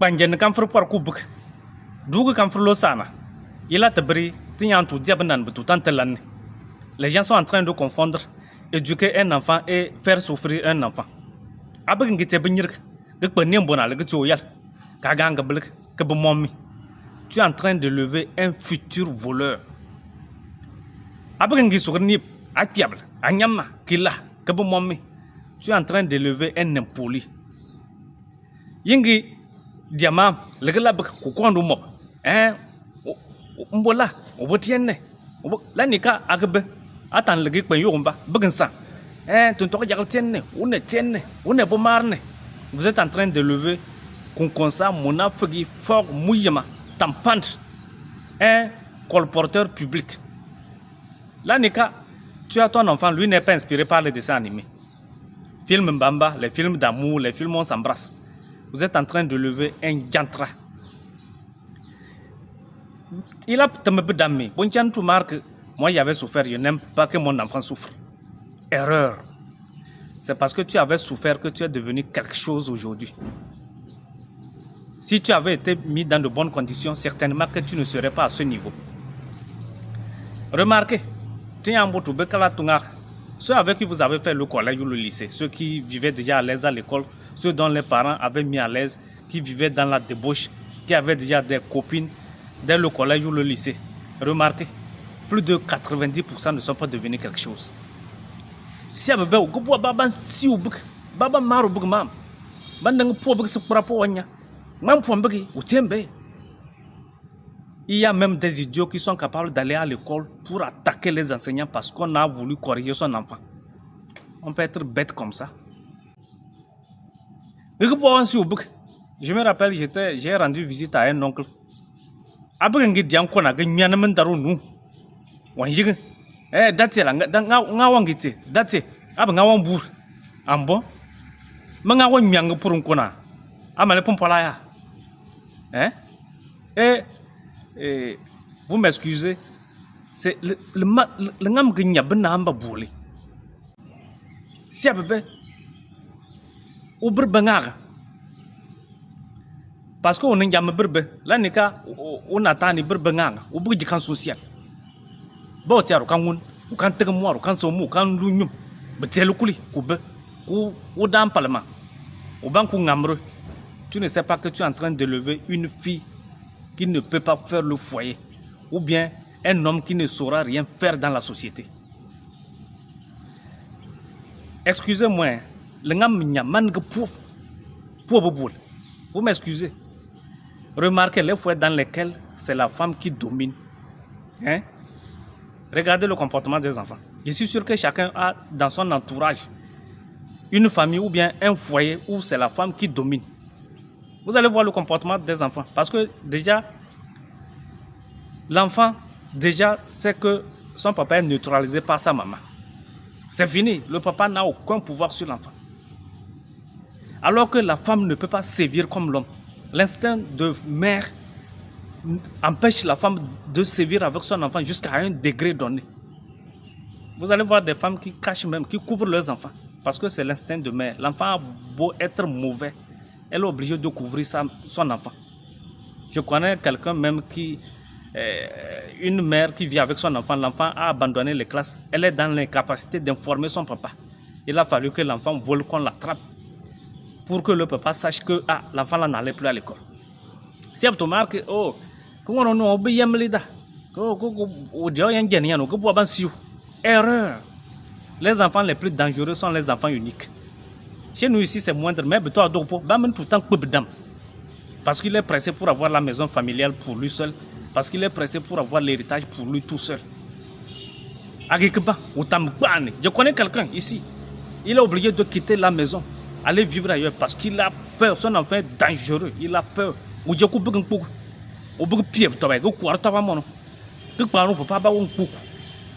Kpanjen kan fur par kubuk. Dougu kan fur losana. Il a tabri, tiyan tout diabanan tout antelan. Les gens sont en train de confondre éduquer un enfant et faire souffrir un enfant. Abag ngite benir, que penem bonal, que tu kaganga blek, que mommi. Tu es en train de lever un futur voleur. Abag ngi sournip, a piable, a nyama, killa, que mommi. Tu es en train de lever un impoli. Yingi diamant, le galabak, kukondu mob. Mbola, obotienne. La nika agbe. Attends le geek yomba, bugensa. Tu tienne, on est bomarne. Vous êtes en train de lever konkonsa mona fegi fort mouyama, tampante. Un colporteur public. La nika, tu as ton enfant, lui n'est pas inspiré par les dessins animés. Film Mbamba, les films d'amour, les films on s'embrasse. Vous êtes en train de lever un gantra. Il a damé. Bon, tiens, tu marques, moi j'avais souffert, je n'aime pas que mon enfant souffre. Erreur. C'est parce que tu avais souffert que tu es devenu quelque chose aujourd'hui. Si tu avais été mis dans de bonnes conditions, certainement que tu ne serais pas à ce niveau. Remarquez, ceux avec qui vous avez fait le collège ou le lycée, ceux qui vivaient déjà à l'aise à l'école, ceux dont les parents avaient mis à l'aise, qui vivaient dans la débauche, qui avaient déjà des copines dès le collège ou le lycée. Remarquez, plus de 90% ne sont pas devenus quelque chose. Si vous avez baba si vous baba maru bug mam, bandang po bug se prapo wanya, mam po mbagi utembe. Il y a même des idiots qui sont capables d'aller à l'école pour attaquer les enseignants parce qu'on a voulu corriger son enfant. On peut être bête comme ça. Je me rappelle, j'ai rendu visite à un oncle. Vous m'excusez, c'est le ngam gnya benamba bouli. Si abebe oubr bengaga. Parce qu'on est jamais berbe, là nika on attend ni berbe bengaga, ou bouge kan social. Bo tiaro kan wun, ou kan tegmoir, ou kan somu, kan lunyum, betelukuli, koube, ou dans parlement. Au banque ngamre, tu ne sais pas que tu es en train de lever une fille qui ne peut pas faire le foyer, ou bien un homme qui ne saura rien faire dans la société. Excusez-moi, vous m'excusez. Remarquez les foyers dans lesquels c'est la femme qui domine. Hein? Regardez le comportement des enfants. Je suis sûr que chacun a dans son entourage une famille ou bien un foyer où c'est la femme qui domine. Vous allez voir le comportement des enfants. Parce que déjà, l'enfant déjà sait que son papa est neutralisé par sa maman. C'est fini. Le papa n'a aucun pouvoir sur l'enfant. Alors que la femme ne peut pas sévir comme l'homme. L'instinct de mère empêche la femme de sévir avec son enfant jusqu'à un degré donné. Vous allez voir des femmes qui cachent même, qui couvrent leurs enfants. Parce que c'est l'instinct de mère. L'enfant a beau être mauvais, elle est obligée de couvrir son enfant. Je connais quelqu'un même qui, une mère qui vit avec son enfant, l'enfant a abandonné les classes, elle est dans l'incapacité d'informer son papa. Il a fallu que l'enfant vole qu'on l'attrape pour que le papa sache que l'enfant n'allait plus à l'école. Si tu remarques, erreur. Les enfants les plus dangereux sont les enfants uniques. Chez nous ici, c'est moindre, mais toi, tout le temps, parce qu'il est pressé pour avoir la maison familiale pour lui seul, parce qu'il est pressé pour avoir l'héritage pour lui tout seul. Je connais quelqu'un ici, il est obligé de quitter la maison, aller vivre ailleurs, parce qu'il a peur, son enfant est dangereux, il a peur.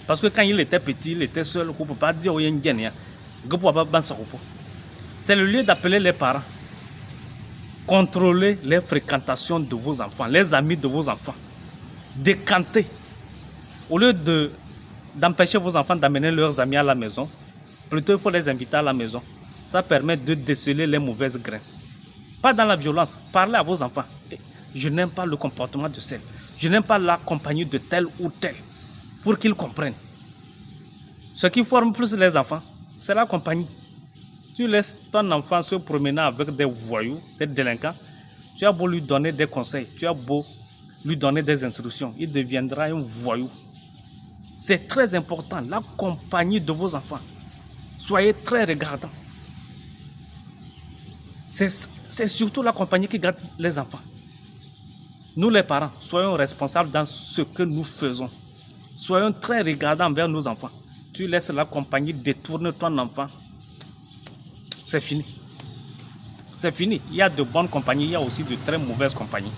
Parce que quand il était petit, il était seul, on ne peut pas dire qu'il y a un. C'est le lieu d'appeler les parents. Contrôlez les fréquentations de vos enfants, les amis de vos enfants. Décantez. Au lieu d'empêcher vos enfants d'amener leurs amis à la maison, plutôt il faut les inviter à la maison. Ça permet de déceler les mauvaises graines. Pas dans la violence. Parlez à vos enfants. Je n'aime pas le comportement de celle. Je n'aime pas la compagnie de tel ou tel. Pour qu'ils comprennent. Ce qui forme plus les enfants, c'est la compagnie. Tu laisses ton enfant se promener avec des voyous, des délinquants. Tu as beau lui donner des conseils, tu as beau lui donner des instructions, il deviendra un voyou. C'est très important, la compagnie de vos enfants. Soyez très regardants. C'est surtout la compagnie qui garde les enfants. Nous les parents, soyons responsables dans ce que nous faisons. Soyons très regardants envers nos enfants. Tu laisses la compagnie détourner ton enfant. C'est fini. C'est fini. Il y a de bonnes compagnies, il y a aussi de très mauvaises compagnies.